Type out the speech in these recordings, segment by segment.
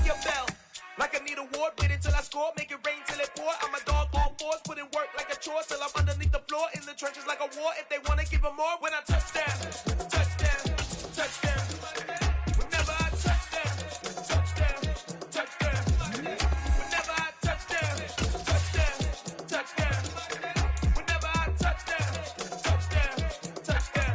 ring your bell. Like I need a ward, wait until I score, make it rain till it pour. I'm a dog on fours, put in work like a chore till I'm underneath the floor, in the trenches like a war. If they wanna give them more, when I touch them, touch them, touch them. Whenever I touch them, touch them, touch them. Whenever I touch them, touch them, touch them. Whenever I touch them, touch them, touch them.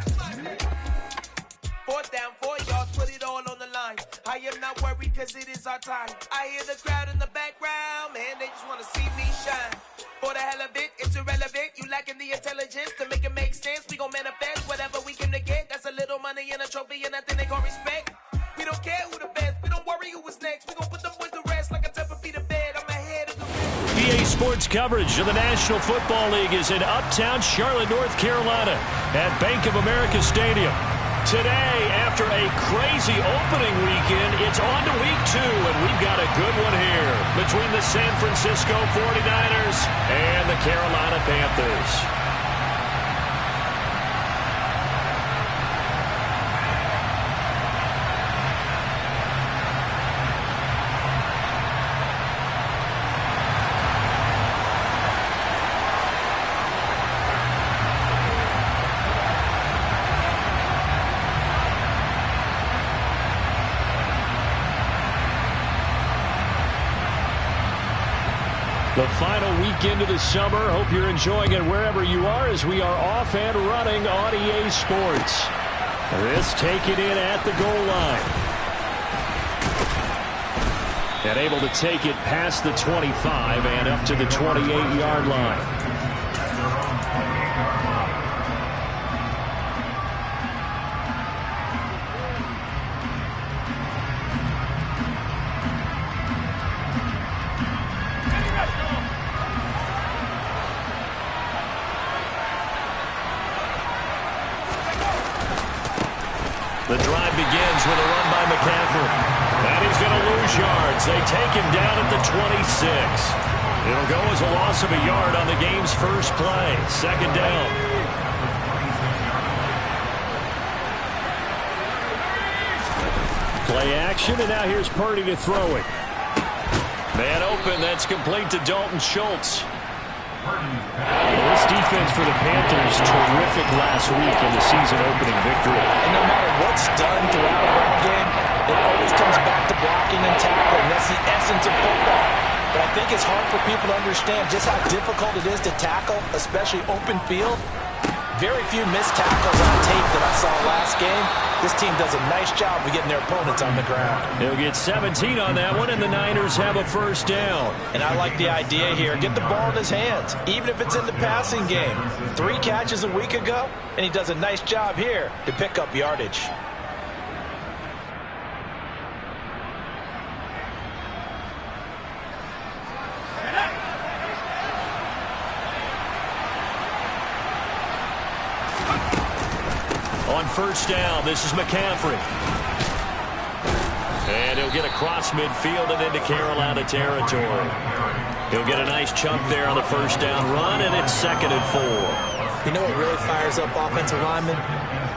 Fourth down, 4 yards, put it all on the line. I am not worried cause it is our time. I hear the crowd in the background, man, they just wanna see me shine. For the hell of it, it's irrelevant. You lacking the intelligence to make it make sense. We gon' manifest whatever we came to get. That's a little money and a trophy and nothing they call respect. We don't care who the best, we don't worry who was next. We gon' put them boys to rest like a temper feet of bed. I'm ahead of the rest. EA Sports coverage of the National Football League is in uptown Charlotte, North Carolina at Bank of America Stadium. Today, after a crazy opening weekend, it's on to week 2, and we've got a good one here between the San Francisco 49ers and the Carolina Panthers. The final weekend of the summer. Hope you're enjoying it wherever you are as we are off and running on EA Sports. This taken in at the goal line. And able to take it past the 25 and up to the 28-yard line. The drive begins with a run by McCaffrey. And he's going to lose yards. They take him down at the 26. It'll go as a loss of a yard on the game's first play. Second down. Play action, and now here's Purdy to throw it. Man open, that's complete to Dalton Schultz. This defense for the Panthers, terrific last week in the season-opening victory. And no matter what's done throughout a run game, it always comes back to blocking and tackling. That's the essence of football. But I think it's hard for people to understand just how difficult it is to tackle, especially open field. Very few missed tackles on tape that I saw last game. This team does a nice job of getting their opponents on the ground. They'll get 17 on that one, and the Niners have a first down. And I like the idea here. Get the ball in his hands, even if it's in the passing game. 3 catches a week ago, and he does a nice job here to pick up yardage. On first down, this is McCaffrey. And he'll get across midfield and into Carolina territory. He'll get a nice chunk there on the first down run, and it's 2nd and 4. You know what really fires up offensive linemen?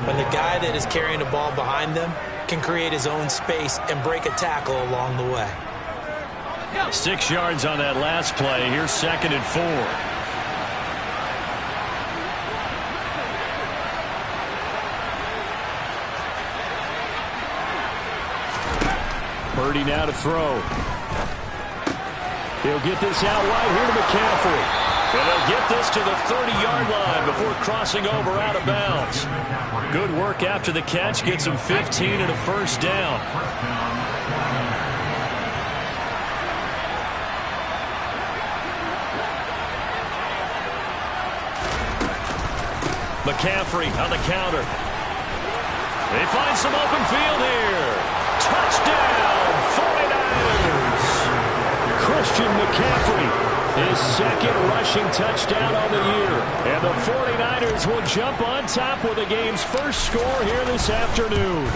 When the guy that is carrying the ball behind them can create his own space and break a tackle along the way. 6 yards on that last play. Here's 2nd and 4. Purdy now to throw. He'll get this out wide here to McCaffrey. And they'll get this to the 30-yard line before crossing over out of bounds. Good work after the catch. Gets him 15 and a first down. McCaffrey on the counter. They find some open field here. Touchdown, 49ers. Christian McCaffrey, his 2nd rushing touchdown on the year. And the 49ers will jump on top with the game's first score here this afternoon.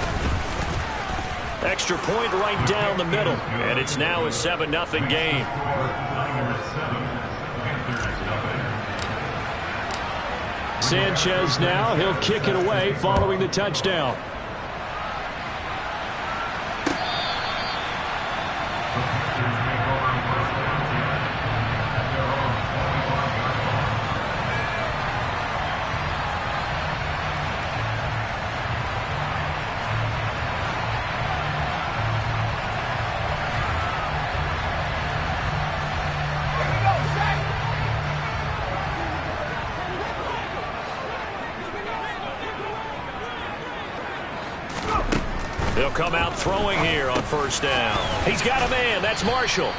Extra point right down the middle. And it's now a 7-0 game. Sanchez now, he'll kick it away following the touchdown. come out throwing here on first down. He's got a man. That's Marshall.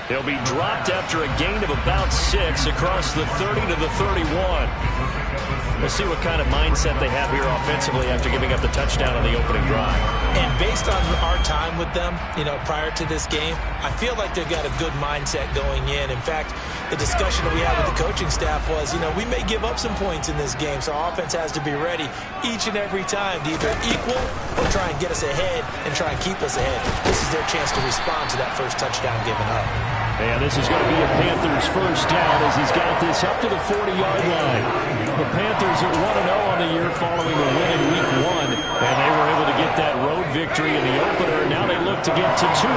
He'll be dropped after a gain of about 6 across the 30 to the 31. We'll see what kind of mindset they have here offensively after giving up the touchdown on the opening drive. And based on our time with them, prior to this game, I feel like they've got a good mindset going in. In fact, the discussion that we had with the coaching staff was, we may give up some points in this game, so our offense has to be ready each and every time to either equal or try and get us ahead and try and keep us ahead. This is their chance to respond to that first touchdown given up. And this is going to be a Panthers first down as he's got this up to the 40-yard line. The Panthers are 1-0 on the year following a win in Week 1, and they were able to get that road victory in the opener. Now they look to get to 2-0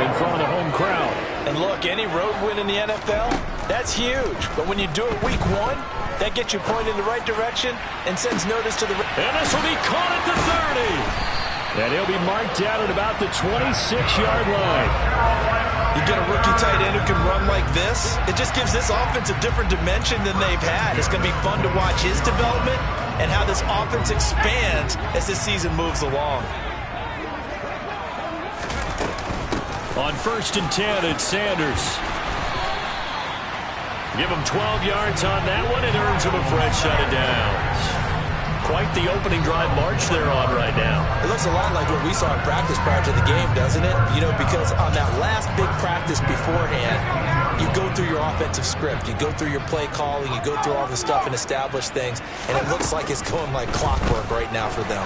in front of the home crowd. And look, any road win in the NFL, that's huge. But when you do it Week 1, that gets you pointed in the right direction and sends notice to the... And this will be caught at the 30. And he'll be marked down at about the 26-yard line. You get a rookie tight end who can run like this, it just gives this offense a different dimension than they've had. It's going to be fun to watch his development and how this offense expands as this season moves along. On 1st and 10, it's Sanders. Give him 12 yards on that one. It earns him a fresh set of downs. Quite the opening drive march they're on right now. It looks a lot like what we saw in practice prior to the game, doesn't it? Because on that last big practice beforehand, you go through your offensive script. You go through your play calling. You go through all the stuff and establish things. And it looks like it's going like clockwork right now for them.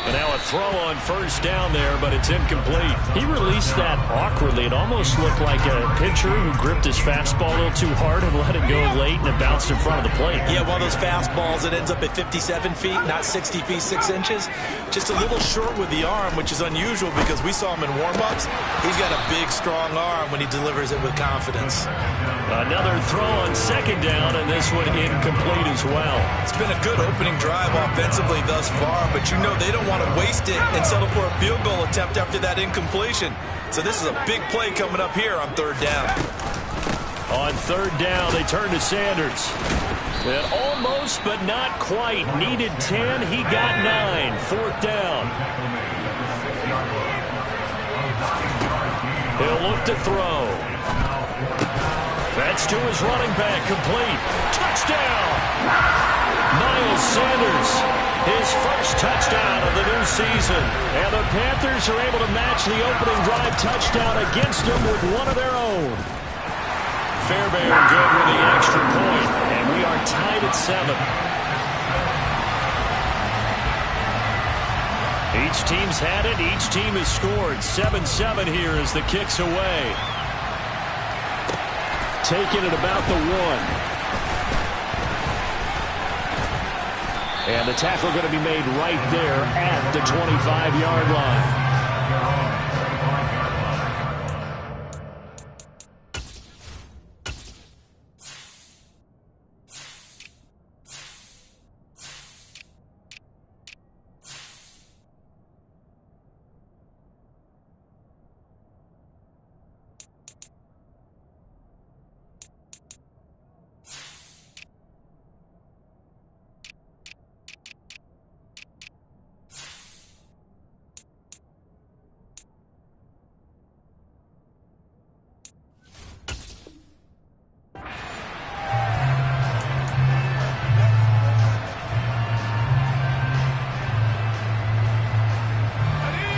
And now a throw on first down there, but it's incomplete. He released that awkwardly. It almost looked like a pitcher who gripped his fastball a little too hard and let it go late, and it bounced in front of the plate. Yeah, one of those fastballs that ends up at 57 feet, not 60 feet, 6 inches. Just a little short with the arm, which is unusual because we saw him in warm-ups. He's got a big, strong arm when he delivers it with confidence. Another throw on second down, and this one incomplete as well. It's been a good opening drive offensively thus far, but they don't want to waste it and settle for a field goal attempt after that incompletion. So this is a big play coming up here on 3rd down. On 3rd down, they turn to Sanders. And almost, but not quite. Needed 10. He got 9. 4th down. He'll look to throw. That's to his running back. Complete. Touchdown! Miles Sanders, his first touchdown of the new season. And the Panthers are able to match the opening drive touchdown against them with one of their own. Fairbairn good with the extra point, and we are tied at 7. Each team's had it. Each team has scored. 7-7 here as the kick's away. Taken at about the 1. And the tackle going to be made right there at the 25-yard line.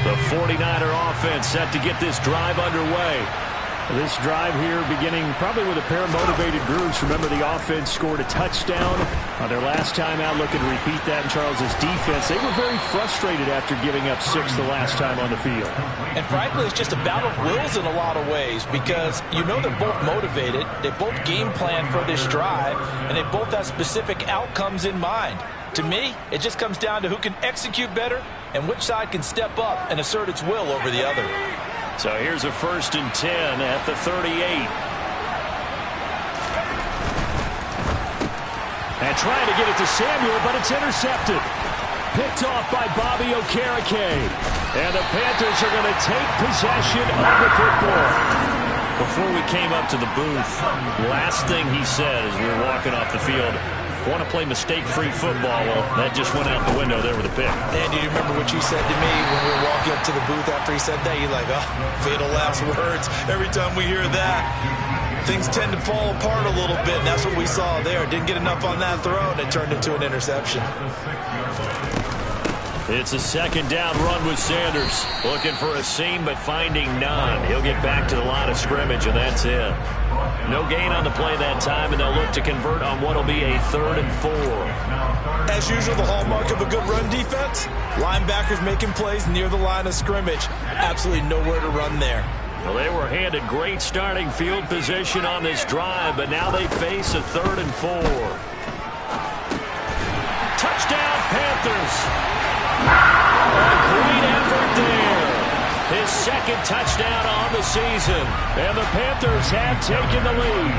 The 49er offense set to get this drive underway. This drive here beginning probably with a pair of motivated groups. Remember, the offense scored a touchdown on their last time out. Looking to repeat that in Charles's defense. They were very frustrated after giving up 6 the last time on the field. And frankly, it's just a battle of wills in a lot of ways because they're both motivated. They both game plan for this drive, and they both have specific outcomes in mind. To me, it just comes down to who can execute better and which side can step up and assert its will over the other. So here's a 1st and 10 at the 38. And trying to get it to Samuel, but it's intercepted. Picked off by Bobby Okereke. And the Panthers are going to take possession of the football. Before we came up to the booth, last thing he said as we were walking off the field, want to play mistake-free football. Well, that just went out the window there with a pick. And do you remember what you said to me when we were walking up to the booth after he said that? You're like, oh, fatal last words. Every time we hear that, things tend to fall apart a little bit, and that's what we saw there. Didn't get enough on that throw, and it turned into an interception. It's a second down run with Sanders. Looking for a seam, but finding none. He'll get back to the line of scrimmage, and that's it. No gain on the play that time, and they'll look to convert on what will be a 3rd and 4. As usual, the hallmark of a good run defense, linebackers making plays near the line of scrimmage. Absolutely nowhere to run there. Well, they were handed great starting field position on this drive, but now they face a 3rd and 4. Touchdown, Panthers! A great effort there. His second touchdown on the season. And the Panthers have taken the lead.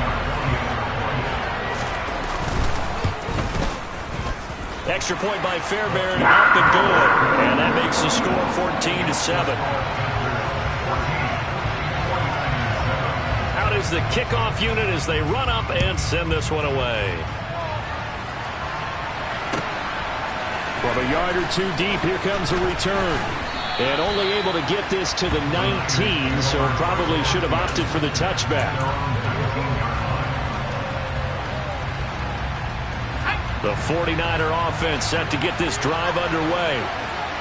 Extra point by Fairbairn, up and good. And that makes the score 14-7. Out is the kickoff unit as they run up and send this one away. From a yard or two deep, here comes a return. And only able to get this to the 19, so probably should have opted for the touchback. The 49er offense set to get this drive underway.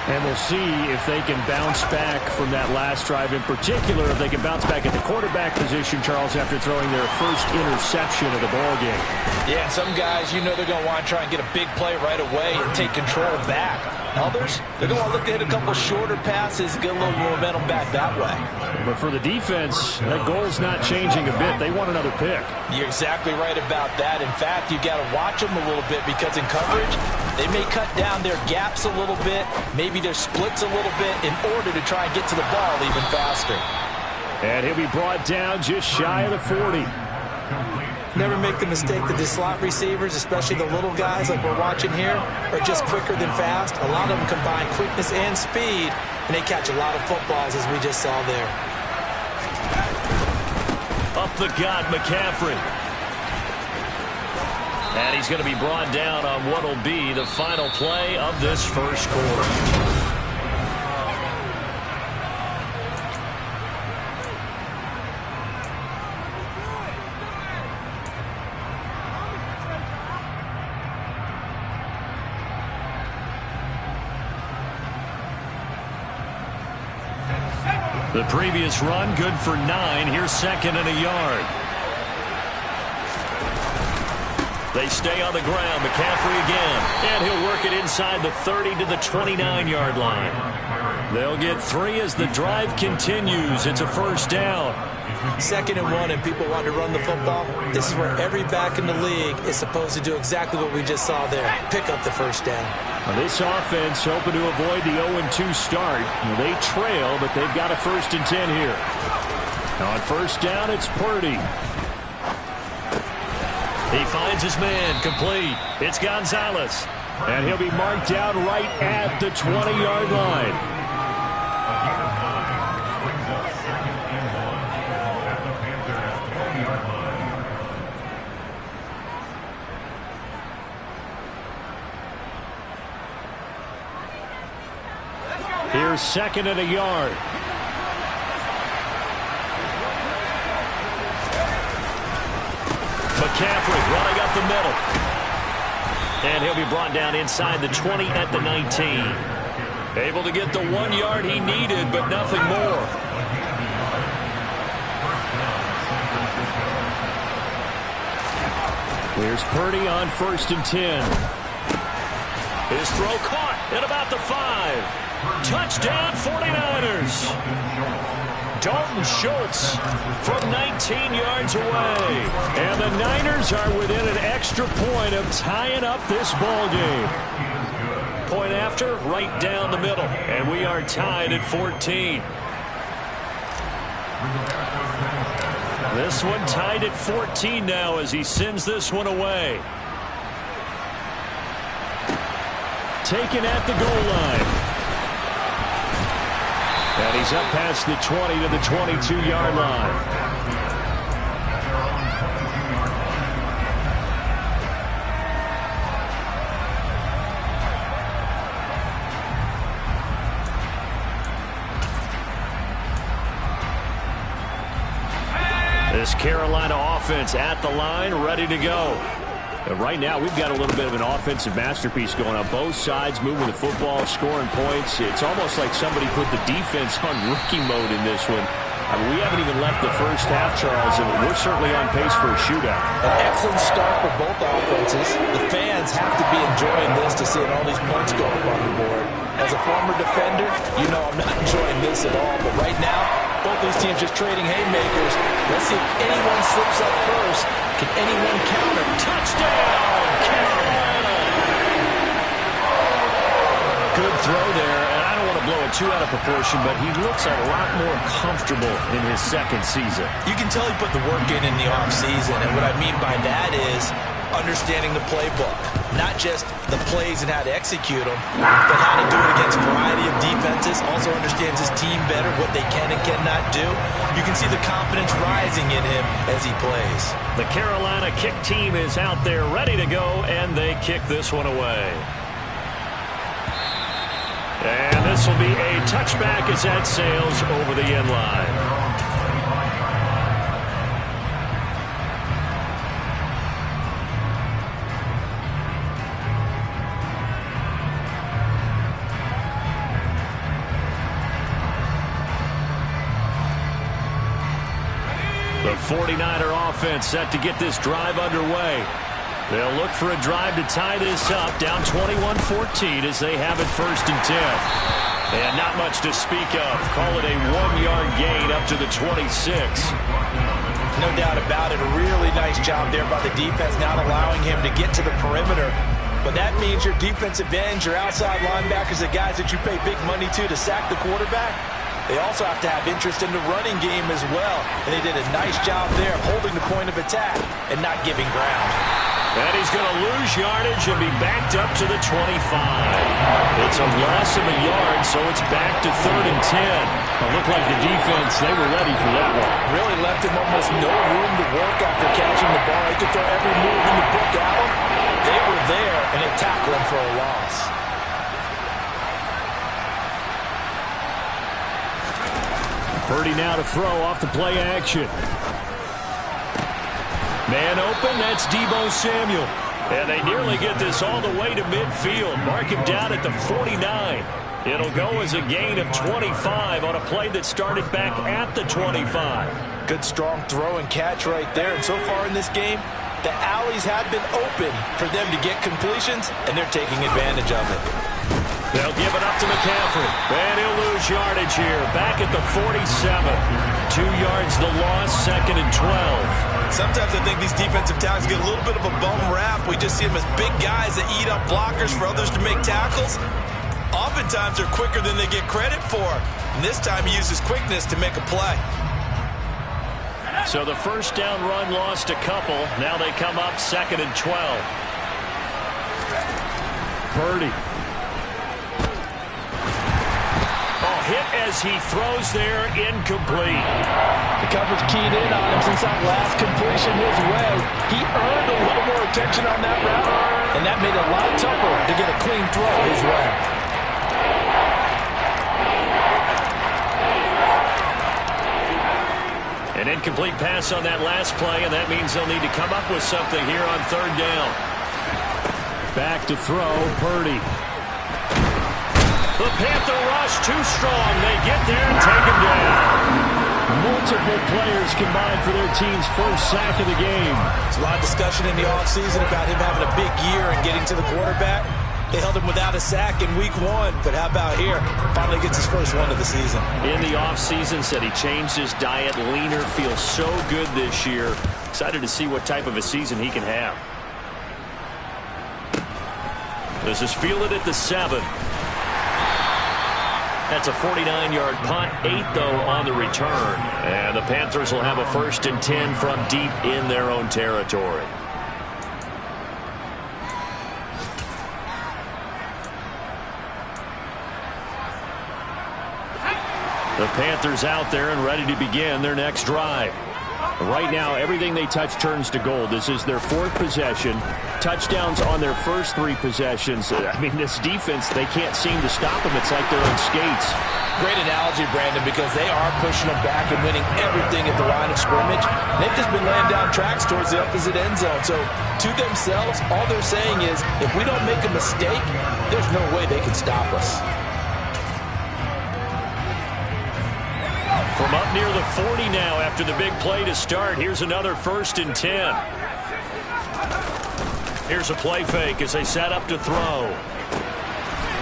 And we'll see if they can bounce back from that last drive. In particular, if they can bounce back at the quarterback position, Charles, after throwing their first interception of the ballgame. Yeah, and some guys, you know they're going to want to try and get a big play right away and take control back. Others, they're going to want to look to hit a couple shorter passes, get a little momentum back that way. But for the defense, that goal's not changing a bit. They want another pick. You're exactly right about that. In fact, you've got to watch them a little bit because in coverage, they may cut down their gaps a little bit, maybe their splits a little bit in order to try and get to the ball even faster. And he'll be brought down just shy of the 40. Never make the mistake that the slot receivers, especially the little guys like we're watching here, are just quicker than fast. A lot of them combine quickness and speed, and they catch a lot of footballs, as we just saw there. Up the gut, McCaffrey. And he's going to be brought down on what will be the final play of this first quarter. The previous run, good for 9. Here's 2nd and a yard. They stay on the ground. McCaffrey again. And he'll work it inside the 30 to the 29-yard line. They'll get 3 as the drive continues. It's a first down. 2nd and 1, and people want to run the football. This is where every back in the league is supposed to do exactly what we just saw there. Pick up the first down. Now this offense hoping to avoid the 0-2 start. They trail, but they've got a 1st and 10 here. On first down, it's Purdy. He finds his man, complete. It's Gonzalez. And he'll be marked down right at the 20-yard line. Here's 2nd and a yard. McCaffrey running up the middle. And he'll be brought down inside the 20 at the 19. Able to get the 1 yard he needed, but nothing more. Here's Purdy on 1st and 10. His throw caught at about the 5. Touchdown 49ers. Dalton Schultz from 19 yards away. And the Niners are within an extra point of tying up this ball game. Point after, right down the middle. And we are tied at 14. This one tied at 14 now as he sends this one away. Taken at the goal line. And he's up past the 20 to the 22-yard line. This Carolina offense at the line, ready to go. And right now, we've got a little bit of an offensive masterpiece going on. Both sides moving the football, scoring points. It's almost like somebody put the defense on rookie mode in this one. I mean, we haven't even left the first half, Charles, and we're certainly on pace for a shootout. An excellent start for both offenses. The fans have to be enjoying this to see all these points go up on the board. As a former defender, you know I'm not enjoying this at all. But right now, both these teams just trading haymakers. Let's see if anyone slips up first. Can anyone counter? Touchdown, Carolina! Good throw there. Blow it too out of proportion, but he looks a lot more comfortable in his second season. You can tell he put the work in the offseason, and what I mean by that is understanding the playbook. Not just the plays and how to execute them, but how to do it against a variety of defenses. Also understands his team better, what they can and cannot do. You can see the confidence rising in him as he plays. The Carolina kick team is out there ready to go, and they kick this one away. And this will be a touchback as that sails over the end line. The 49er offense set to get this drive underway. They'll look for a drive to tie this up, down 21-14 as they have it 1st and 10. And not much to speak of. Call it a 1-yard gain up to the 26. No doubt about it. A really nice job there by the defense, not allowing him to get to the perimeter. But that means your defensive ends, your outside linebackers, the guys that you pay big money to sack the quarterback, they also have to have interest in the running game as well. And they did a nice job there holding the point of attack and not giving ground. And he's going to lose yardage and be backed up to the 25. It's a loss of a yard, so it's back to 3rd and 10. It looked like the defense, they were ready for that one. Really left him almost no room to work after catching the ball. He could throw every move in the book at him. They were there, and they tackled him for a loss. Purdy now to throw off the play action. Man open, that's Deebo Samuel. And they nearly get this all the way to midfield. Mark him down at the 49. It'll go as a gain of 25 on a play that started back at the 25. Good strong throw and catch right there. And so far in this game, the alleys have been open for them to get completions, and they're taking advantage of it. They'll give it up to McCaffrey. And he'll lose yardage here. Back at the 47. 2 yards the loss, 2nd and 12. Sometimes I think these defensive tackles get a little bit of a bum rap. We just see them as big guys that eat up blockers for others to make tackles. Oftentimes they're quicker than they get credit for. And this time he uses quickness to make a play. So the first down run lost a couple. Now they come up 2nd and 12. Purdy. Hit as he throws there, incomplete. The coverage keyed in on him since that last completion his way. He earned a little more attention on that route, and that made it a lot tougher to get a clean throw his way. An incomplete pass on that last play, and that means they'll need to come up with something here on 3rd down. Back to throw, Purdy. The Panther rush too strong. They get there and take him down. Multiple players combined for their team's first sack of the game. There's a lot of discussion in the offseason about him having a big year and getting to the quarterback. They held him without a sack in week 1, but how about here? Finally gets his first one of the season. In the offseason, said he changed his diet, leaner, feels so good this year. Excited to see what type of a season he can have. This is fielded at the 7. That's a 49-yard punt, 8 though on the return. And the Panthers will have a 1st and 10 from deep in their own territory. The Panthers out there and ready to begin their next drive. Right now, everything they touch turns to gold. This is their 4th possession. Touchdowns on their first 3 possessions. I mean, this defense, they can't seem to stop them. It's like they're on skates. Great analogy, Brandon, because they are pushing them back and winning everything at the line of scrimmage. They've just been laying down tracks towards the opposite end zone. So to themselves, all they're saying is, if we don't make a mistake, there's no way they can stop us. From up near the 40 now after the big play to start, here's another 1st and 10. Here's a play fake as they set up to throw.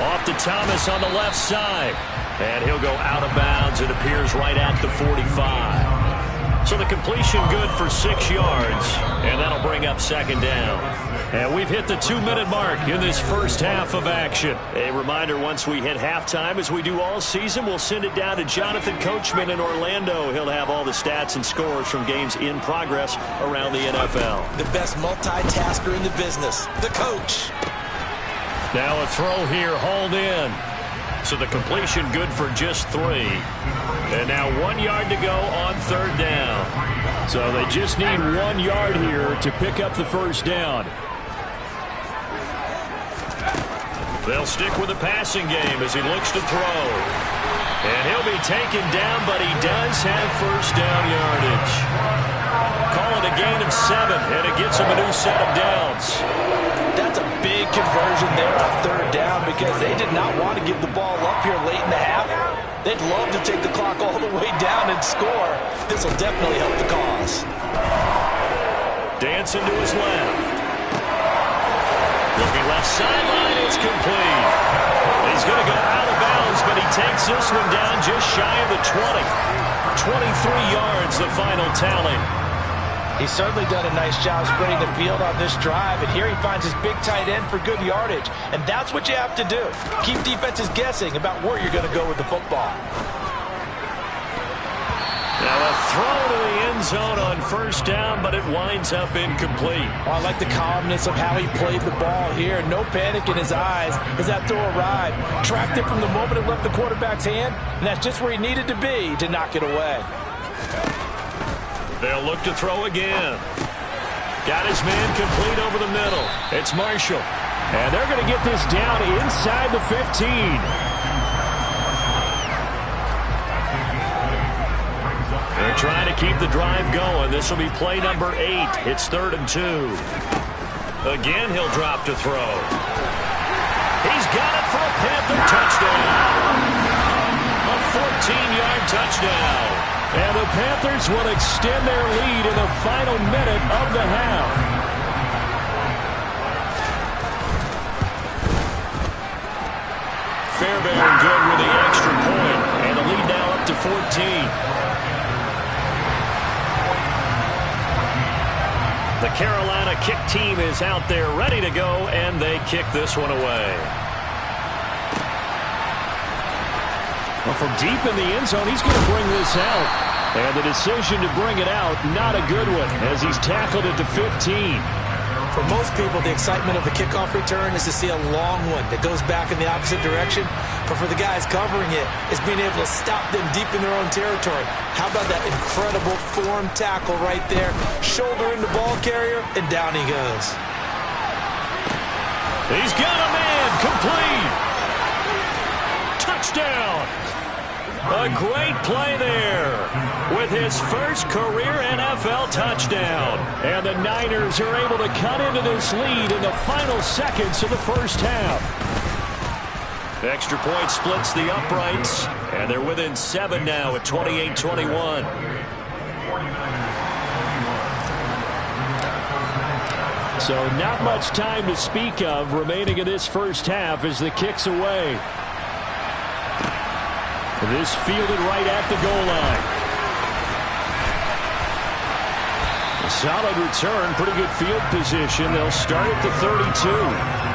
Off to Thomas on the left side. And he'll go out of bounds. It appears right at the 45. So the completion good for 6 yards. And that'll bring up 2nd down. And we've hit the 2-minute mark in this first half of action. A reminder, once we hit halftime, as we do all season, we'll send it down to Jonathan Coachman in Orlando. He'll have all the stats and scores from games in progress around the NFL. The best multitasker in the business, the coach. Now a throw here, hauled in. So the completion good for just 3. And now 1 yard to go on 3rd down. So they just need 1 yard here to pick up the first down. They'll stick with the passing game as he looks to throw. And he'll be taken down, but he does have first down yardage. Call it a gain of 7, and it gets him a new set of downs. That's a big conversion there on 3rd down because they did not want to give the ball up here late in the half. They'd love to take the clock all the way down and score. This will definitely help the cause. Dancing to his left. Looking left sideline, it's complete. He's going to go out of bounds, but he takes this one down just shy of the 20. 23 yards, the final tally. He's certainly done a nice job spreading the field on this drive, and here he finds his big tight end for good yardage. And that's what you have to do. Keep defenses guessing about where you're going to go with the football. Now a throw to the end zone on 1st down, but it winds up incomplete. Oh, I like the calmness of how he played the ball here. No panic in his eyes as that throw arrived. Tracked it from the moment it left the quarterback's hand, and that's just where he needed to be to knock it away. They'll look to throw again. Got his man complete over the middle. It's Marshall. And they're going to get this down inside the 15. They're trying to keep the drive going. This will be play number 8. It's 3rd and 2. Again, he'll drop to throw. He's got it for a Panther touchdown. A 14-yard touchdown. And the Panthers will extend their lead in the final minute of the half. Fairbairn good with the extra point. And the lead now up to 14. The Carolina kick team is out there ready to go, and they kick this one away. Well, from deep in the end zone, he's going to bring this out. And the decision to bring it out, not a good one, as he's tackled it to 15. For most people, the excitement of the kickoff return is to see a long one that goes back in the opposite direction. But for the guys covering it, it's being able to stop them deep in their own territory. How about that incredible form tackle right there? Shoulder in the ball carrier, and down he goes. He's got a man, complete. Touchdown. A great play there with his first career NFL touchdown. And the Niners are able to cut into this lead in the final seconds of the first half. Extra point splits the uprights, and they're within 7 now at 28-21. So not much time to speak of remaining in this first half as the kick's away. This fielded right at the goal line. A solid return, pretty good field position. They'll start at the 32.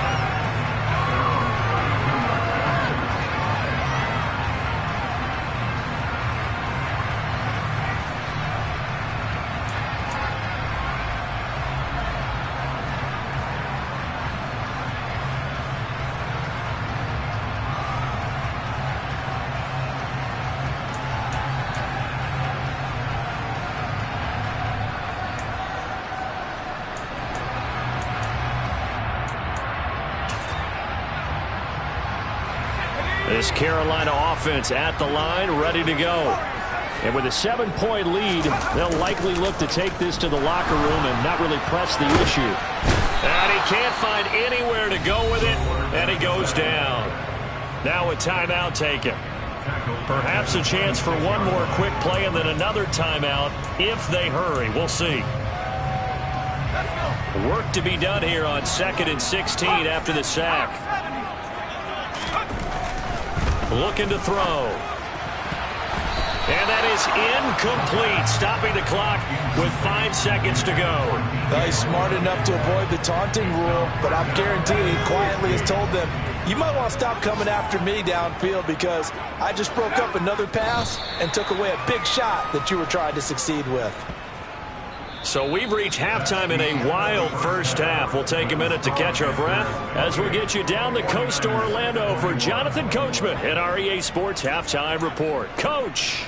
This Carolina offense at the line, ready to go. And with a 7-point lead, they'll likely look to take this to the locker room and not really press the issue. And he can't find anywhere to go with it, and he goes down. Now a timeout taken. Perhaps a chance for one more quick play and then another timeout if they hurry. We'll see. Work to be done here on 2nd and 16 after the sack. Looking to throw. And that is incomplete, stopping the clock with 5 seconds to go. He's smart enough to avoid the taunting rule, but I'm guaranteeing he quietly has told them, you might want to stop coming after me downfield because I just broke up another pass and took away a big shot that you were trying to succeed with. So we've reached halftime in a wild first half. We'll take a minute to catch our breath as we'll get you down the coast to Orlando for Jonathan Coachman at our EA Sports Halftime Report. Coach.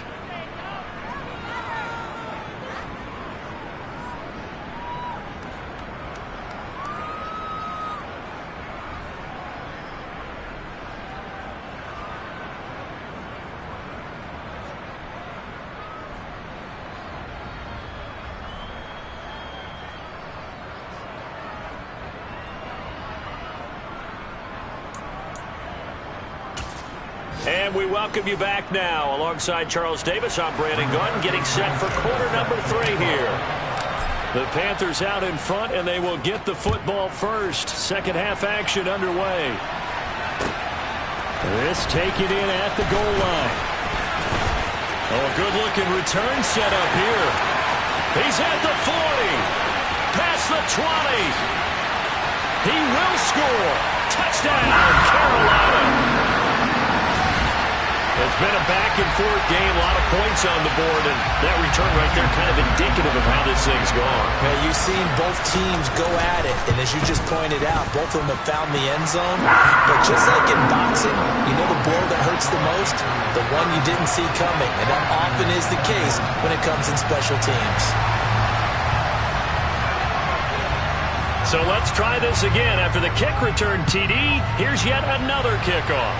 And we welcome you back now. Alongside Charles Davis, I'm Brandon Gaudin, getting set for quarter number 3 here. The Panthers out in front, and they will get the football first. Second half action underway. This taken in at the goal line. Oh, a good-looking return set up here. He's at the 40. Past the 20. He will score. Touchdown, Carolina. It's been a back-and-forth game, a lot of points on the board, and that return right there kind of indicative of how this thing's gone. Yeah, you've seen both teams go at it, and as you just pointed out, both of them have found the end zone. But just like in boxing, you know the blow that hurts the most? The one you didn't see coming, and that often is the case when it comes in special teams. So let's try this again. After the kick return TD, here's yet another kickoff.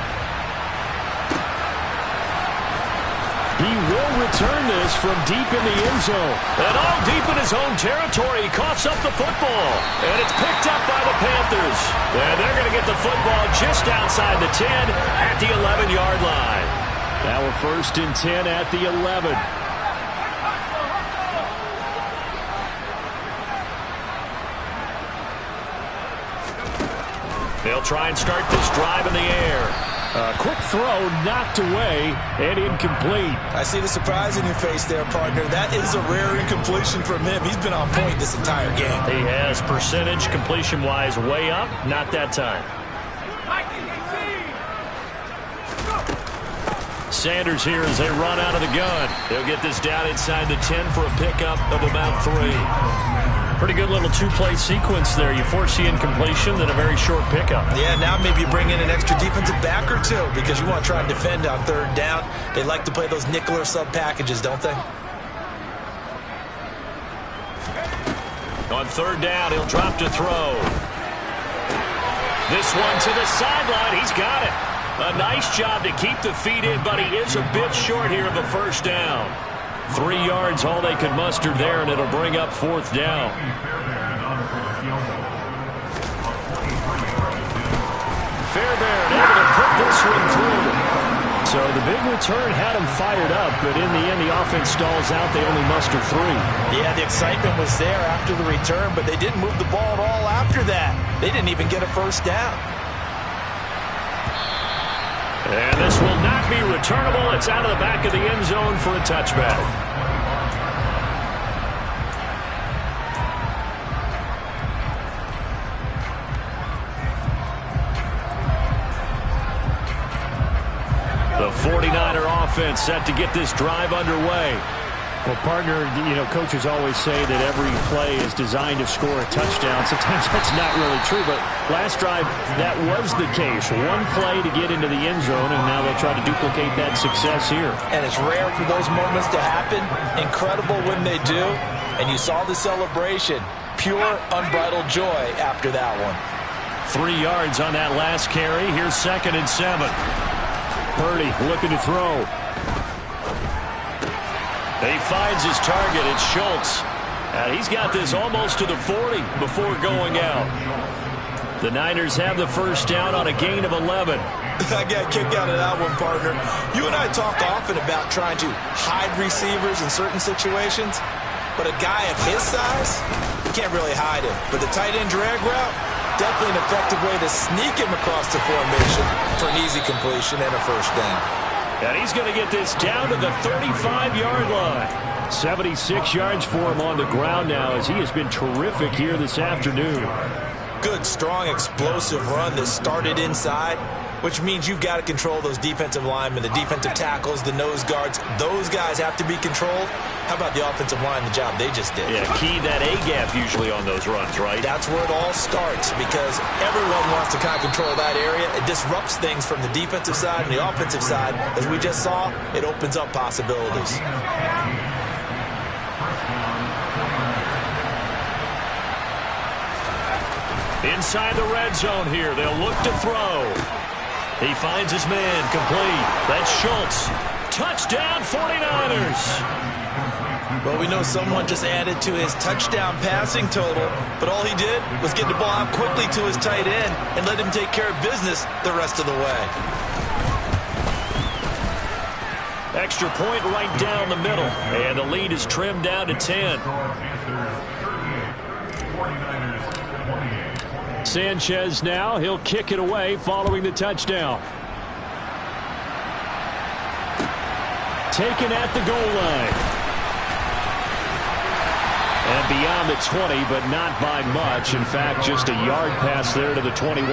He will return this from deep in the end zone. And all deep in his own territory, he coughs up the football. And it's picked up by the Panthers. And they're going to get the football just outside the 10 at the 11-yard line. Now we're 1st and 10 at the 11. They'll try and start this drive in the air. Quick throw, knocked away, and incomplete. I see the surprise in your face there, partner. That is a rare incompletion from him. He's been on point this entire game. He has percentage completion-wise way up. Not that time. Sanders here as they run out of the gun. They'll get this down inside the 10 for a pickup of about 3. Pretty good little 2-play sequence there. You force the incompletion, then a very short pickup. Yeah, now maybe you bring in an extra defensive back or two because you want to try and defend on 3rd down. They like to play those nickel or sub packages, don't they? On 3rd down, he'll drop to throw. This one to the sideline. He's got it. A nice job to keep the feet in, but he is a bit short here of a 1st down. 3 yards, all they could muster there, and it'll bring up 4th down. Fairbairn able to put this one through. So the big return had him fired up, but in the end, the offense stalls out. They only muster 3. Yeah, the excitement was there after the return, but they didn't move the ball at all after that. They didn't even get a 1st down. And this will not be returnable. It's out of the back of the end zone for a touchback. The 49er offense set to get this drive underway. Well, partner, you know, coaches always say that every play is designed to score a touchdown. Sometimes that's not really true, but last drive, that was the case. One play to get into the end zone, and now they'll try to duplicate that success here. And it's rare for those moments to happen. Incredible when they do. And you saw the celebration. Pure, unbridled joy after that one. 3 yards on that last carry. Here's 2nd and 7. Purdy looking to throw. He finds his target. It's Schultz. He's got this almost to the 40 before going out. The Niners have the first down on a gain of 11. I got kicked out of that one, partner. You and I talk often about trying to hide receivers in certain situations, but a guy of his size, you can't really hide him. But the tight end drag route, definitely an effective way to sneak him across the formation for an easy completion and a first down. And he's going to get this down to the 35-yard line. 76 yards for him on the ground now as he has been terrific here this afternoon. Good, strong, explosive run that started inside, which means you've got to control those defensive linemen, the defensive tackles, the nose guards. Those guys have to be controlled. How about the offensive line, the job they just did? Yeah, key that A-gap usually on those runs, right? That's where it all starts because everyone wants to kind of control that area. It disrupts things from the defensive side and the offensive side. As we just saw, it opens up possibilities. Inside the red zone here, they'll look to throw. He finds his man, complete. That's Schultz. Touchdown, 49ers. Well, we know someone just added to his touchdown passing total, but all he did was get the ball out quickly to his tight end and let him take care of business the rest of the way. Extra point right down the middle, and the lead is trimmed down to 10. Sanchez now, he'll kick it away following the touchdown. Taken at the goal line. And beyond the 20, but not by much. In fact, just a yard pass there to the 21.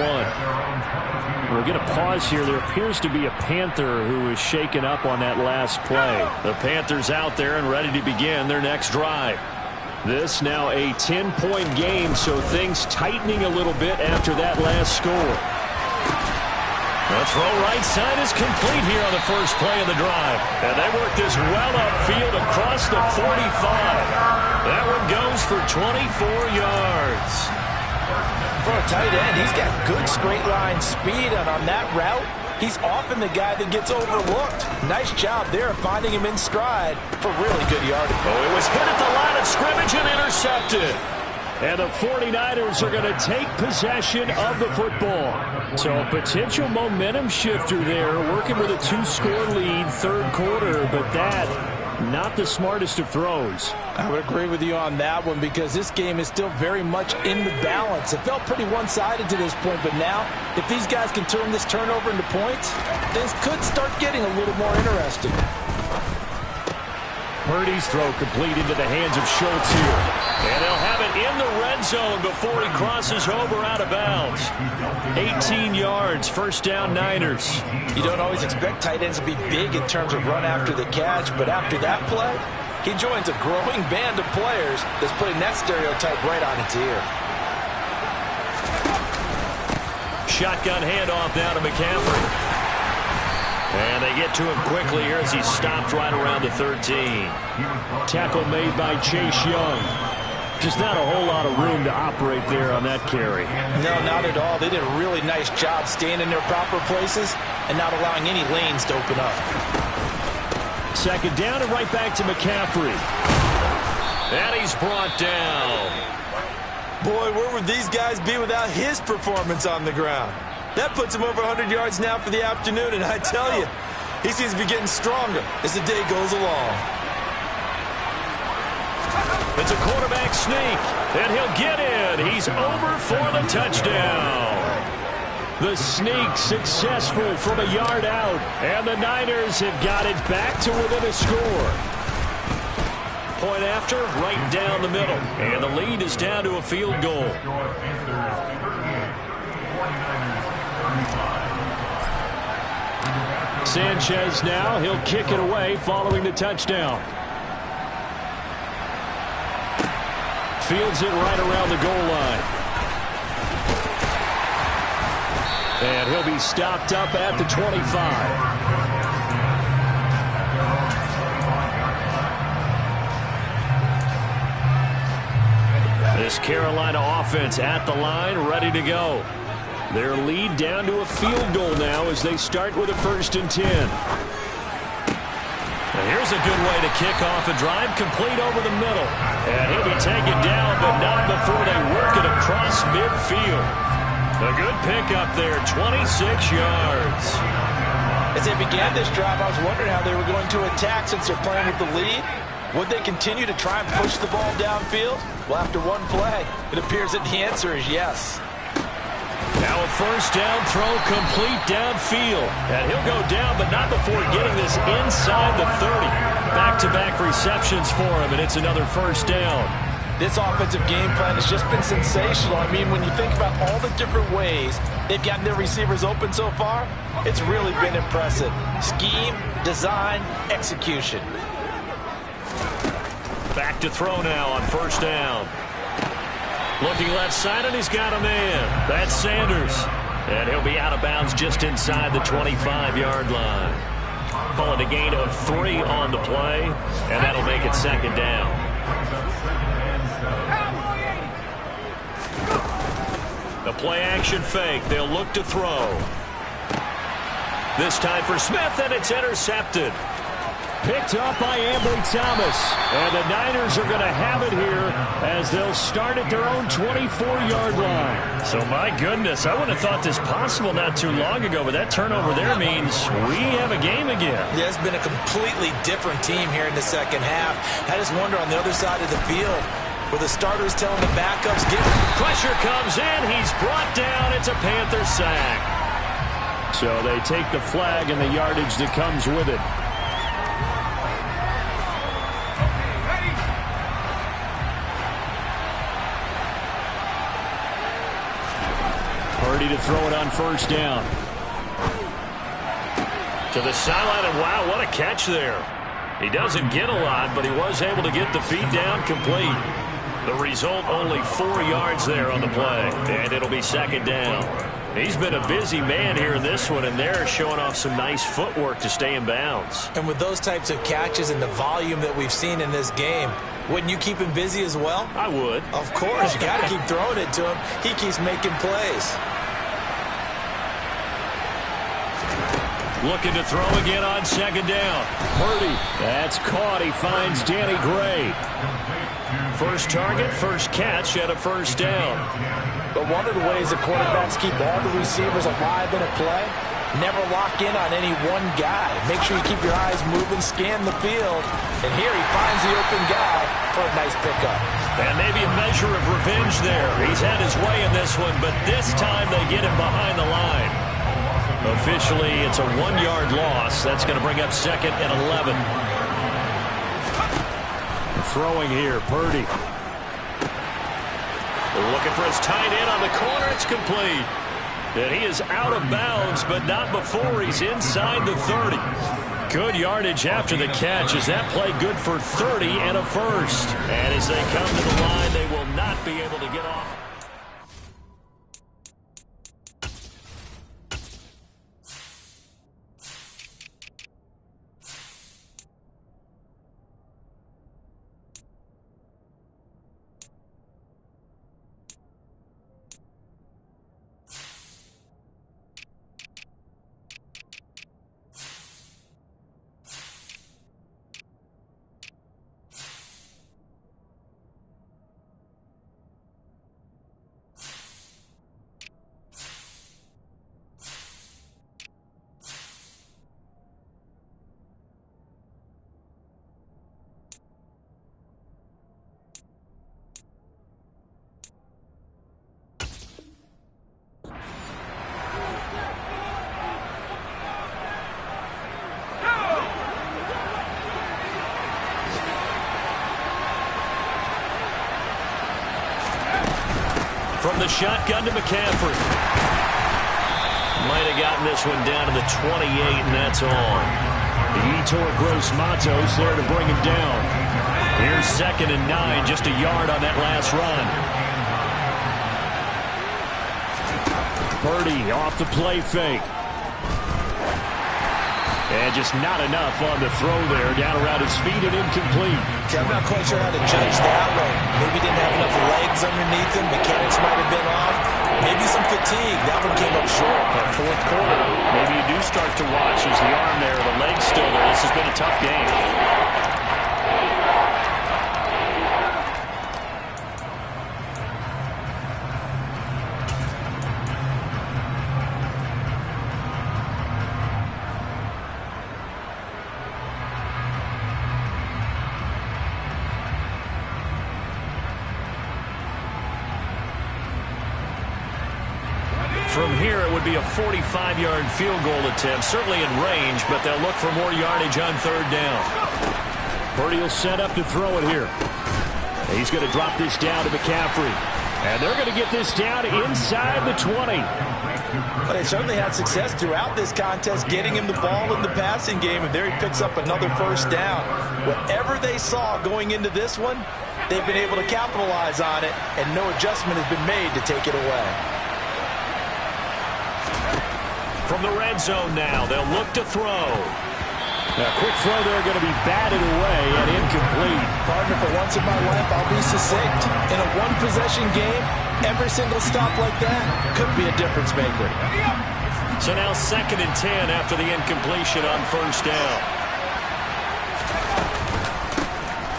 We're going to pause here. There appears to be a Panther who is shaken up on that last play. The Panthers out there and ready to begin their next drive. This now a 10-point game, so things tightening a little bit after that last score. The throw right side is complete here on the first play of the drive. And they work this well upfield across the 45. That one goes for 24 yards. For a tight end, he's got good straight line speed, and on that route, he's often the guy that gets overlooked. Nice job there finding him in stride for really good yardage. Oh, it was hit at the line of scrimmage and intercepted. And the 49ers are going to take possession of the football. So a potential momentum shifter there, working with a 2-score lead, third quarter, but that, not the smartest of throws. I would agree with you on that one because this game is still very much in the balance. It felt pretty one-sided to this point, but now, if these guys can turn this turnover into points, things could start getting a little more interesting. Purdy's throw complete into the hands of Schultz here. And they'll have it in the red zone before he crosses over out of bounds. 18 yards, first down Niners. You don't always expect tight ends to be big in terms of run after the catch, but after that play, he joins a growing band of players that's putting that stereotype right on its ear. Shotgun handoff now to McCaffrey. And they get to him quickly here as he stopped right around the 13. Tackle made by Chase Young. Just not a whole lot of room to operate there on that carry. No, not at all. They did a really nice job staying in their proper places and not allowing any lanes to open up. Second down and right back to McCaffrey. And he's brought down. Boy, where would these guys be without his performance on the ground? That puts him over 100 yards now for the afternoon, and I tell you, he seems to be getting stronger as the day goes along. It's a quarterback sneak, and he'll get in. He's over for the touchdown. The sneak successful from a yard out, and the Niners have got it back to within a score. Point after, right down the middle, and the lead is down to a field goal. Sanchez now, he'll kick it away following the touchdown. Fields it right around the goal line. And he'll be stopped up at the 25. This Carolina offense at the line, ready to go. Their lead down to a field goal now as they start with a 1st and 10. And here's a good way to kick off a drive, complete over the middle. And he'll be taken down, but not before they work it across midfield. A good pickup there, 26 yards. As they began this drive, I was wondering how they were going to attack since they're playing with the lead. Would they continue to try and push the ball downfield? Well, after one play, it appears that the answer is yes. Now a 1st down throw complete downfield. And he'll go down, but not before getting this inside the 30. Back-to-back receptions for him, and it's another 1st down. This offensive game plan has just been sensational. I mean, when you think about all the different ways they've gotten their receivers open so far, it's really been impressive. Scheme, design, execution. Back to throw now on 1st down. Looking left side, and he's got a man. That's Sanders. And he'll be out of bounds just inside the 25-yard line. Call it a gain of 3 on the play, and that'll make it 2nd down. The play-action fake. They'll look to throw. This time for Smith, and it's intercepted. Picked up by Ambry Thomas. And the Niners are going to have it here as they'll start at their own 24-yard line. So, my goodness, I wouldn't have thought this possible not too long ago, but that turnover there means we have a game again. Yeah, it's been a completely different team here in the second half. I just wonder on the other side of the field, where the starters telling the backups, get pressure comes in. He's brought down. It's a Panther sack. So they take the flag and the yardage that comes with it. Purdy to throw it on 1st down. To the sideline, and wow, what a catch there. He doesn't get a lot, but he was able to get the feet down complete. The result, only 4 yards there on the play, and it'll be 2nd down. He's been a busy man here in this one, and they're showing off some nice footwork to stay in bounds. And with those types of catches and the volume that we've seen in this game, wouldn't you keep him busy as well? I would. Of course. You got to keep throwing it to him. He keeps making plays. Looking to throw again on 2nd down. Purdy. That's caught. He finds Danny Gray. First target, first catch, and a 1st down. But one of the ways that quarterbacks keep all the receivers alive in a play, never lock in on any one guy. Make sure you keep your eyes moving, scan the field. And here he finds the open guy for a nice pickup. And maybe a measure of revenge there. He's had his way in this one, but this time they get him behind the line. Officially, it's a 1-yard loss. That's going to bring up 2nd and 11. Throwing here, Purdy. They're looking for his tight end on the corner. It's complete. And he is out of bounds, but not before he's inside the 30. Good yardage after the catch. Is that play good for 30 and a 1st? And as they come to the line, they will not be able to get off. From the shotgun to McCaffrey. Might have gotten this one down to the 28, and that's on. Yetur Gross-Matos there to bring him down. Here's 2nd and 9, just a yard on that last run. Purdy off the play fake. And just not enough on the throw there, down around his feet and incomplete. I'm not quite sure how to judge that one. Maybe didn't have enough leg legs underneath him. Mechanics might have been off. Maybe some fatigue. That one came up short. That fourth quarter. Maybe you do start to watch as the arm there, the leg's still there. This has been a tough game. From here, it would be a 45-yard field goal attempt, certainly in range, but they'll look for more yardage on third down. Purdy will set up to throw it here. He's going to drop this down to McCaffrey. And they're going to get this down inside the 20. But they certainly had success throughout this contest, getting him the ball in the passing game, and there he picks up another first down. Whatever they saw going into this one, they've been able to capitalize on it, and no adjustment has been made to take it away. From the red zone now, they'll look to throw. A quick throw there going to be batted away and incomplete. Partner, for once in my life, I'll be succinct. In a one-possession game, every single stop like that could be a difference maker. So now 2nd and 10 after the incompletion on first down.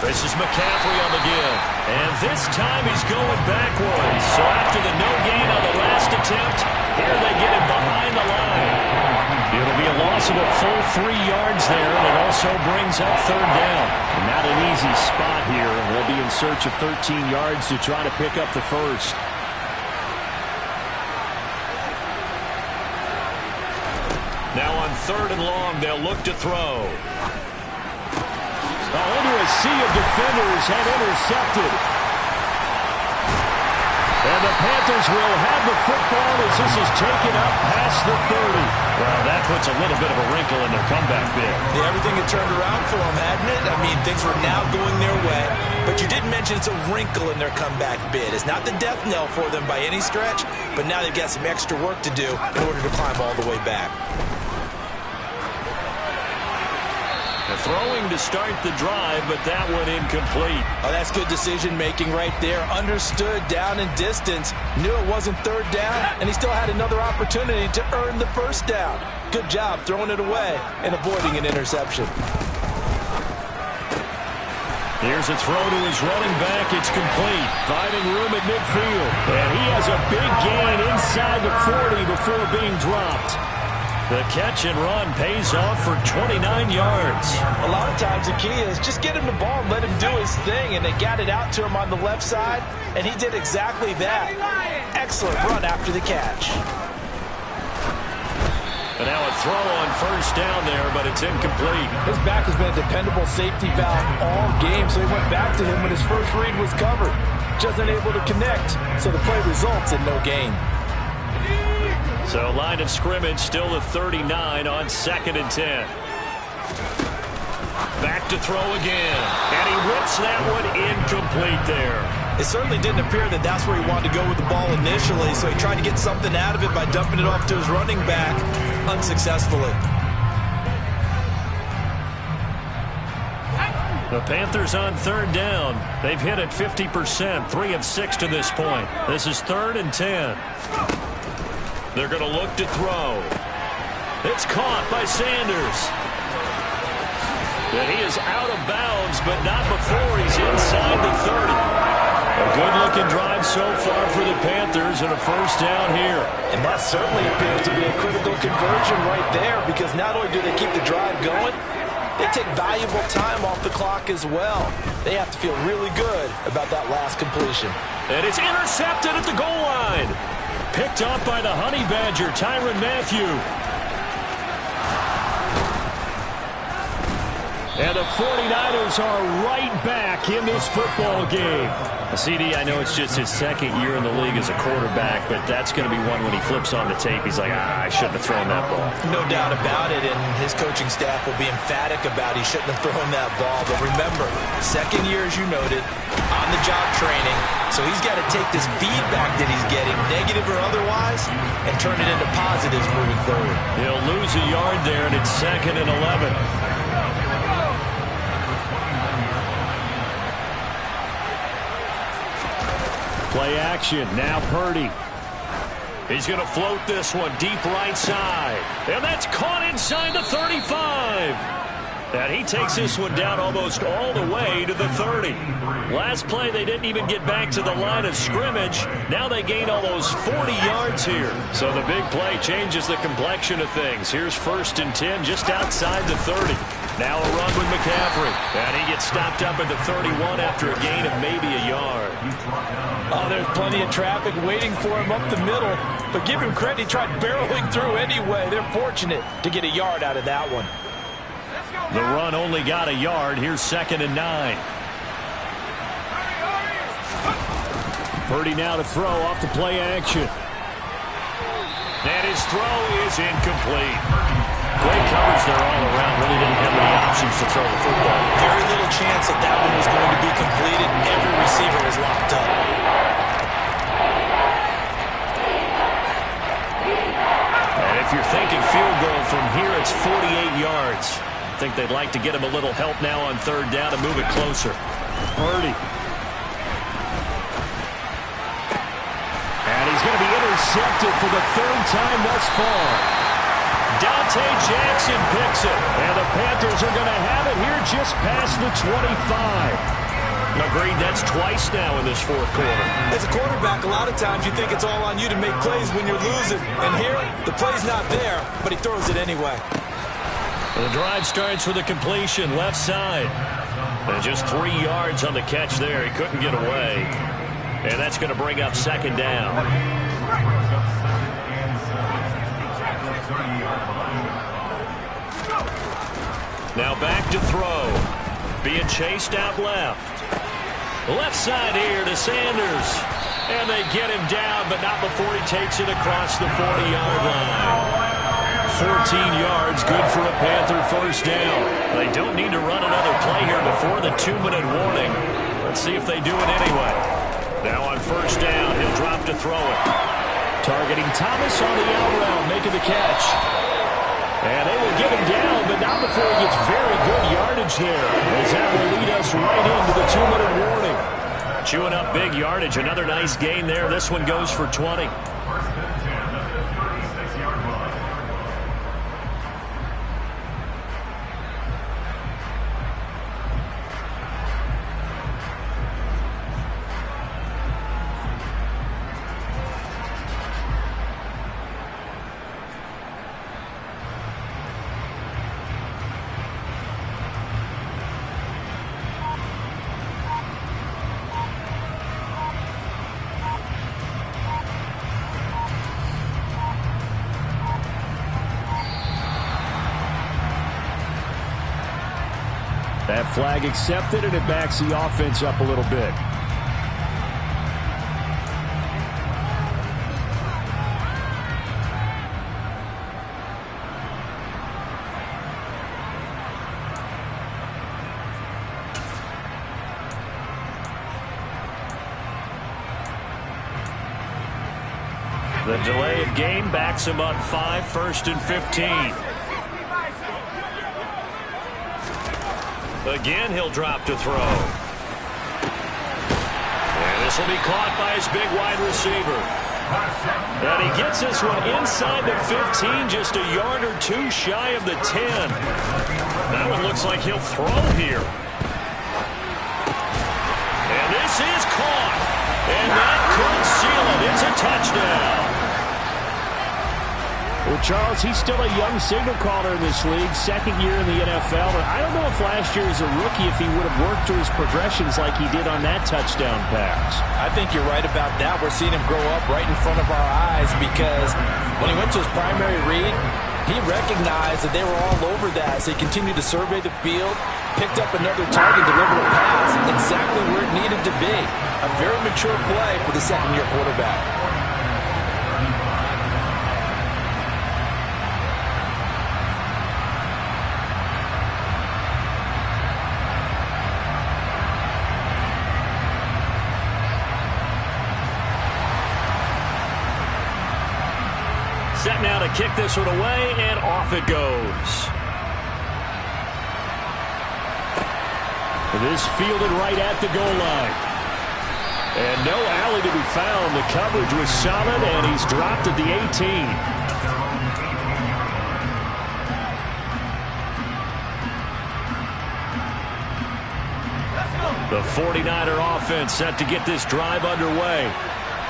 This is McCaffrey on the give. And this time he's going backwards. So after the no gain on the last attempt, here they get him behind the line. It'll be a loss of a full 3 yards there, and it also brings up third down. And not an easy spot here. They'll be in search of 13 yards to try to pick up the first. Now on 3rd and long, they'll look to throw. Into a sea of defenders and intercepted. And the Panthers will have the football as this is taken up past the 30. Well, that puts a little bit of a wrinkle in their comeback bid. Yeah, everything had turned around for them, hadn't it? I mean, things were now going their way. But you did mention it's a wrinkle in their comeback bid. It's not the death knell for them by any stretch, but now they've got some extra work to do in order to climb all the way back. Throwing to start the drive, but that one incomplete. Oh, that's good decision-making right there. Understood down and distance. Knew it wasn't third down, and he still had another opportunity to earn the first down. Good job throwing it away and avoiding an interception. Here's a throw to his running back. It's complete. Finding room at midfield. And he has a big gain inside the 40 before being dropped. The catch and run pays off for 29 yards. A lot of times the key is just get him the ball and let him do his thing, and they got it out to him on the left side, and he did exactly that. Excellent run after the catch. And now a throw on first down there, but it's incomplete. His back has been a dependable safety valve all game, so he went back to him when his first read was covered. Just unable to connect, so the play results in no gain. So line of scrimmage still the 39 on 2nd and 10. Back to throw again. And he whips that one incomplete there. It certainly didn't appear that that's where he wanted to go with the ball initially, so he tried to get something out of it by dumping it off to his running back unsuccessfully. The Panthers on third down. They've hit it 50%, 3 of 6 to this point. This is 3rd and 10. They're going to look to throw. It's caught by Sanders. And he is out of bounds, but not before he's inside the 30. A good-looking drive so far for the Panthers and a first down here. And that certainly appears to be a critical conversion right there, because not only do they keep the drive going, they take valuable time off the clock as well. They have to feel really good about that last completion. And it's intercepted at the goal line. Picked off by the Honey Badger, Tyrann Mathieu. And the 49ers are right back in this football game. CD, I know it's just his 2nd year in the league as a quarterback, but that's going to be one when he flips on the tape. He's like, I shouldn't have thrown that ball. No doubt about it, and his coaching staff will be emphatic about he shouldn't have thrown that ball. But remember, 2nd year, as you noted, on-the-job training, so he's got to take this feedback that he's getting, negative or otherwise, and turn it into positives moving forward. He'll lose a yard there, and it's 2nd and 11. Play action. Now Purdy. He's going to float this one deep right side. And that's caught inside the 35. And he takes this one down almost all the way to the 30. Last play, they didn't even get back to the line of scrimmage. Now they gain almost 40 yards here. So the big play changes the complexion of things. Here's 1st and 10 just outside the 30. Now a run with McCaffrey. And he gets stopped up at the 31 after a gain of maybe a yard. Oh, there's plenty of traffic waiting for him up the middle. But give him credit, he tried barreling through anyway. They're fortunate to get a yard out of that one. The run only got a yard. Here's 2nd and 9. Purdy now to throw off the play action. And his throw is incomplete. Great coverage there all around. Really didn't have any options to throw the football. Very little chance that that one was going to be completed. Every receiver was locked up. And if you're thinking field goal from here, it's 48 yards. I think they'd like to get him a little help now on 3rd down to move it closer. Purdy. And he's going to be intercepted for the 3rd time thus far. Dante Jackson picks it. And the Panthers are going to have it here just past the 25. Agreed, that's twice now in this 4th quarter. As a quarterback, a lot of times you think it's all on you to make plays when you're losing. And here, the play's not there, but he throws it anyway. The drive starts with a completion left side. And just 3 yards on the catch there. He couldn't get away. And that's going to bring up 2nd down. Now back to throw. Being chased out left. Left side here to Sanders. And they get him down, but not before he takes it across the 40-yard line. 14 yards, good for a Panther 1st down. They don't need to run another play here before the 2-minute warning. Let's see if they do it anyway. Now on 1st down, he'll drop to throw it. Targeting Thomas on the out route, making the catch. And they will get him down, but not before he gets very good yardage there. As that will lead us right into the 2-minute warning. Chewing up big yardage, another nice gain there. This one goes for 20. That flag accepted, and it backs the offense up a little bit. The delay of game backs him up 5, 1st and 15. Again, he'll drop to throw. And this will be caught by his big wide receiver. And he gets this one inside the 15, just a yard or 2 shy of the 10. That one looks like he'll throw here. And this is caught. And that could seal it. It's a touchdown. Well, Charles, he's still a young signal caller in this league, 2nd year in the NFL. But I don't know if last year as a rookie, if he would have worked through his progressions like he did on that touchdown pass. I think you're right about that. We're seeing him grow up right in front of our eyes because when he went to his primary read, he recognized that they were all over that. So he continued to survey the field, picked up another target, delivered a pass exactly where it needed to be. A very mature play for the 2nd-year quarterback. Set now to kick this one away, and off it goes. This fielded right at the goal line. And no alley to be found. The coverage was solid, and he's dropped at the 18. The 49er offense set to get this drive underway.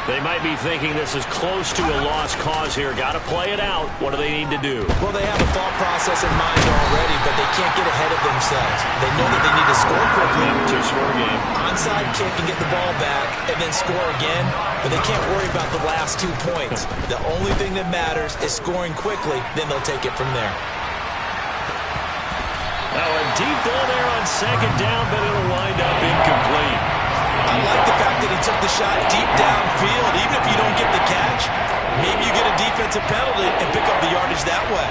They might be thinking this is close to a lost cause here. Got to play it out. What do they need to do? Well, they have a thought process in mind already, but they can't get ahead of themselves. They know that they need to score quickly. Two-score game. Onside kick and get the ball back and then score again, but they can't worry about the last 2 points. The only thing that matters is scoring quickly, then they'll take it from there. Now a deep ball there on second down, but it'll wind up incomplete. I like the fact that he took the shot deep downfield. Even if you don't get the catch, maybe you get a defensive penalty and pick up the yardage that way.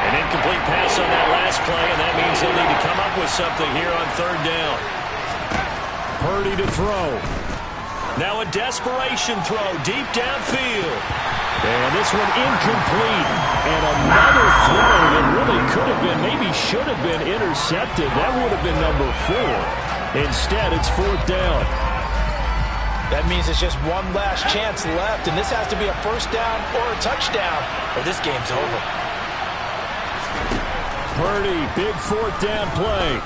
An incomplete pass on that last play, and that means they'll need to come up with something here on third down. Purdy to throw. Now a desperation throw deep downfield. And this one incomplete. And another throw that really could have been, maybe should have been intercepted. That would have been number 4. Instead, it's fourth down. That means it's just one last chance left, and this has to be a first down or a touchdown, or this game's over. Purdy, big fourth down play.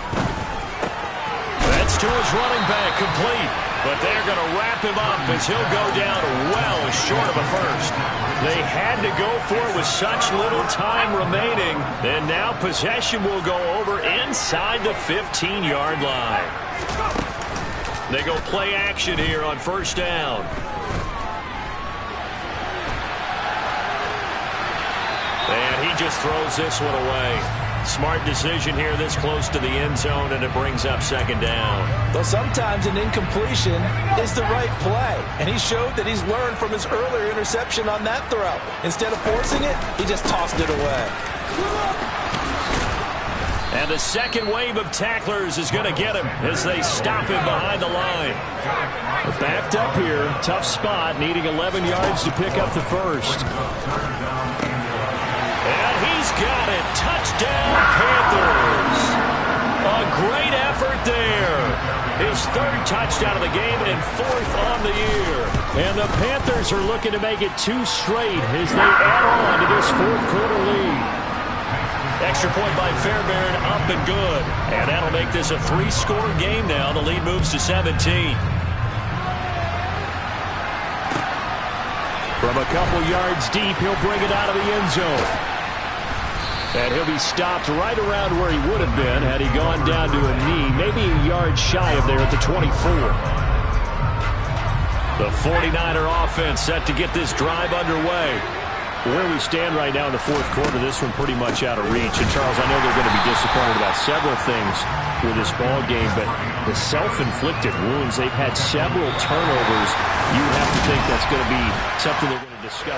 That's to his running back, complete. But they're going to wrap him up as he'll go down well short of a first. They had to go for it with such little time remaining. And now possession will go over inside the 15-yard line. They go play action here on first down. And he just throws this one away. Smart decision here this close to the end zone, and it brings up second down. Though sometimes an incompletion is the right play, and he showed that he's learned from his earlier interception on that throw. Instead of forcing it, he just tossed it away. And the second wave of tacklers is going to get him as they stop him behind the line. Backed up here, tough spot, needing 11 yards to pick up the first. And he's got it. Touchdown, Panthers. A great effort there. His third touchdown of the game and fourth on the year. And the Panthers are looking to make it 2 straight as they add on to this fourth quarter lead. Extra point by Fairbairn, up and good. And that'll make this a 3-score game now. The lead moves to 17. From a couple yards deep, he'll bring it out of the end zone. And he'll be stopped right around where he would have been had he gone down to a knee, maybe a yard shy of there at the 24. The 49er offense set to get this drive underway. Where we stand right now in the fourth quarter, this one pretty much out of reach. And, Charles, I know they're going to be disappointed about several things with this ball game, but the self-inflicted wounds, they've had several turnovers. You have to think that's going to be something they're going to discuss.